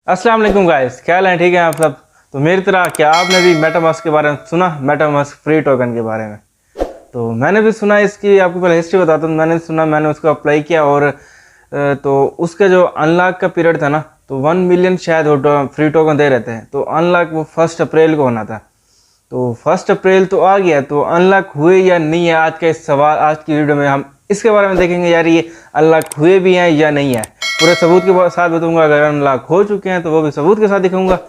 अस्सलाम वालेकुम गाइस, क्या हाल है? ठीक है आप सब? तो मेरी तरह क्या आपने भी मेटामास्क के बारे में सुना? मेटामास्क फ्री टोकन के बारे में तो मैंने भी सुना। इसकी आपको पहले हिस्ट्री बताता हूँ। मैंने सुना, मैंने उसको अप्लाई किया और तो उसका जो अनलॉक का पीरियड था ना, तो 1 मिलियन शायद वो फ्री टोकन दे रहे थे। तो अनलॉक वो 1 अप्रैल को होना था। तो 1 अप्रैल तो आ गया, तो अनलॉक हुए या नहीं है, आज का इस सवाल, आज की वीडियो में हम इसके बारे में देखेंगे। यार ये अनलॉक हुए भी हैं या नहीं है, पूरे सबूत के साथ बताऊंगा। अगर अनलॉक हो चुके हैं तो वो भी सबूत के साथ दिखाऊंगा।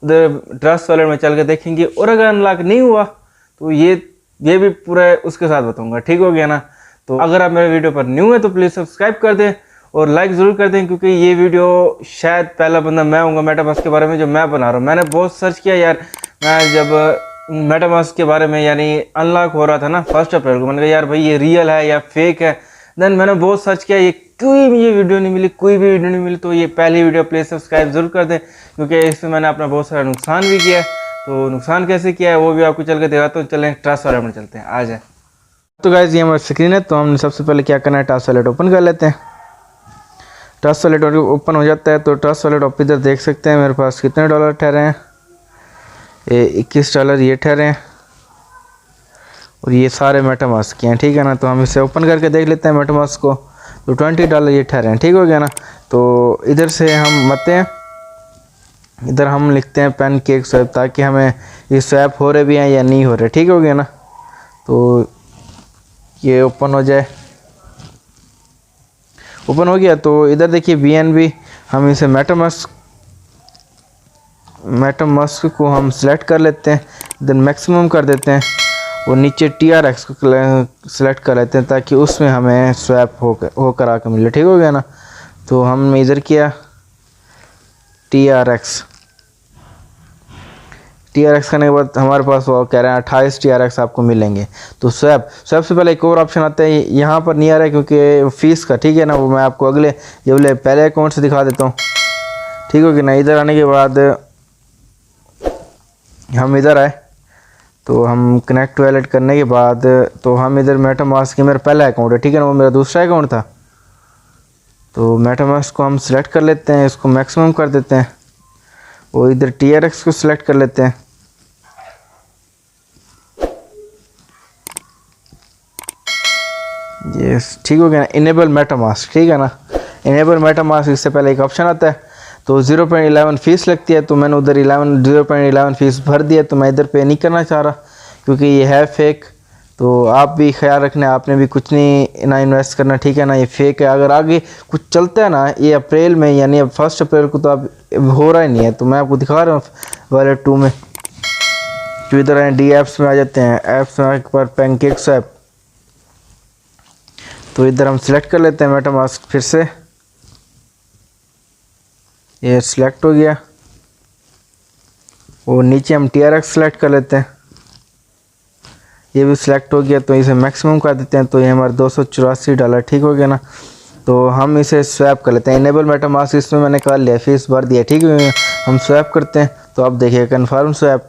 उधर ट्रस्ट वॉलेट में चल के देखेंगे, और अगर अनलॉक नहीं हुआ तो ये भी पूरा उसके साथ बताऊंगा। ठीक हो गया ना? तो अगर आप मेरे वीडियो पर न्यू है तो प्लीज़ सब्सक्राइब कर दें और लाइक ज़रूर कर दें, क्योंकि ये वीडियो शायद पहला बंदा मैं हूँगा मेटामास्क के बारे में जो मैं बना रहा हूँ। मैंने बहुत सर्च किया यार। मैं जब मेटामास्क के बारे में यानी अनलॉक हो रहा था ना 1 अप्रैल को, मैंने कहा यार भाई ये रियल है या फेक है। देन मैंने बहुत सर्च किया, ये कोई भी ये वीडियो नहीं मिली, कोई भी वीडियो नहीं मिली। तो ये पहली वीडियो प्लीज़ सब्सक्राइब जरूर कर दें, क्योंकि इसमें मैंने अपना बहुत सारा नुकसान भी किया है। तो नुकसान कैसे किया है वो भी आपको चल के दिखाता हूँ। चलें ट्रस्ट वॉलेट में चलते हैं, आ जाए। तो गाइस ये हमारी स्क्रीन है। तो हमने सबसे पहले क्या करना है, ट्रस्ट वॉलेट ओपन कर लेते हैं। ट्रस्ट वॉलेट ओपन हो जाता है तो ट्रस्ट वॉलेट आप इधर देख सकते हैं मेरे पास कितने डॉलर ठहरे हैं। ये 21 डॉलर ये ठहरे हैं, और ये सारे मेटामास्क के हैं। ठीक है ना? तो हम इसे ओपन करके देख लेते हैं मेटामास्क को। तो 20 डॉलर ये ठहरे हैं। ठीक हो गया ना? तो इधर से हम मते हैं, इधर हम लिखते हैं पैनकेक स्वैप, ताकि हमें ये स्वैप हो रहे भी हैं या नहीं हो रहे। ठीक हो गया ना? तो ये ओपन हो जाए। ओपन हो गया तो इधर देखिए BNB, हम इसे मेटामास्क को हम सिलेक्ट कर लेते हैं, देन मैक्सिमम कर देते हैं, और नीचे TRX को सिलेक्ट कर लेते हैं, ताकि उसमें हमें स्वैप होकर आकर मिले। ठीक हो गया ना? तो हमने इधर किया TRX करने के बाद हमारे पास वो कह रहे हैं 28 TRX आपको मिलेंगे। तो स्वैप से पहले एक और ऑप्शन आता है, यहाँ पर नहीं आ रहा है क्योंकि फ़ीस का। ठीक है ना? वो मैं आपको अगले ये वाले पहले अकाउंट से दिखा देता हूँ। ठीक हो गया ना? इधर आने के बाद हम इधर आए, तो हम कनेक्ट वॉलेट करने के बाद तो हम इधर मेटामास्क की मेरा पहला अकाउंट है। ठीक है ना? वो मेरा दूसरा अकाउंट था। तो मेटामास्क को हम सिलेक्ट कर लेते हैं, इसको मैक्सिमम कर देते हैं, और इधर TRX को सिलेक्ट कर लेते हैं। यस, ठीक हो गया ना? Enable MetaMask. ठीक है ना? इनेबल मेटामास्क, इससे पहले एक ऑप्शन आता है। तो 0.11 फीस लगती है, तो मैंने उधर 0.11 फीस भर दिया। तो मैं इधर पे नहीं करना चाह रहा, क्योंकि ये है फेक। तो आप भी ख्याल रखना, आपने भी कुछ नहीं ना इन्वेस्ट करना। ठीक है ना? ये फेक है। अगर आगे कुछ चलता है ना, ये अप्रैल में यानी अब 1 अप्रैल को तो अब हो रहा ही नहीं है। तो मैं आपको दिखा रहा हूँ वॉलेट 2 में। जो इधर आए डी ऐप्स में आ जाते हैं, ऐप्स में एक बार पैनकेक स्वैप, तो इधर हम सिलेक्ट कर लेते हैं मेटामास्क फिर से। ये सिलेक्ट हो गया, और नीचे हम TRX सेलेक्ट कर लेते हैं। ये भी सिलेक्ट हो गया, तो इसे मैक्सिमम कर देते हैं। तो ये हमारे 284 डॉलर। ठीक हो गया ना? तो हम इसे स्वैप कर लेते हैं। इनेबल मेटामास्क इसमें मैंने कर लिया, फीस भर दिया। ठीक है? हम स्वैप करते हैं, तो अब देखिए कन्फर्म स्वैप,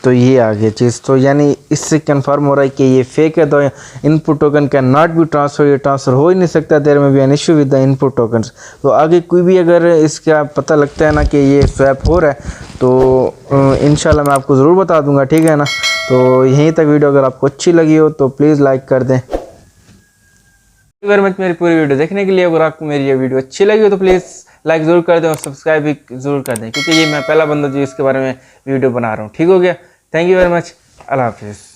तो ये आ गई चीज़। तो यानी इससे कंफर्म हो रहा है कि ये फेक है। तो input token can not be transfer, ये ट्रांसफ़र हो ही नहीं सकता। देयर में भी an issue with the input tokens. तो आगे कोई भी अगर इसका पता लगता है ना कि ये स्वैप हो रहा है, तो इंशाल्लाह मैं आपको ज़रूर बता दूंगा। ठीक है ना? तो यहीं तक वीडियो अगर आपको अच्छी लगी हो तो प्लीज़ लाइक कर दें। थैंक यू वेरी मच मेरी पूरी वीडियो देखने के लिए। अगर आपको मेरी ये वीडियो अच्छी लगी हो तो प्लीज़ लाइक ज़रूर कर दें और सब्सक्राइब भी ज़रूर कर दें, क्योंकि ये मैं पहला बंदा जो इसके बारे में वीडियो बना रहा हूँ। ठीक हो गया? Thank you very much. अल्लाह हाफिज़।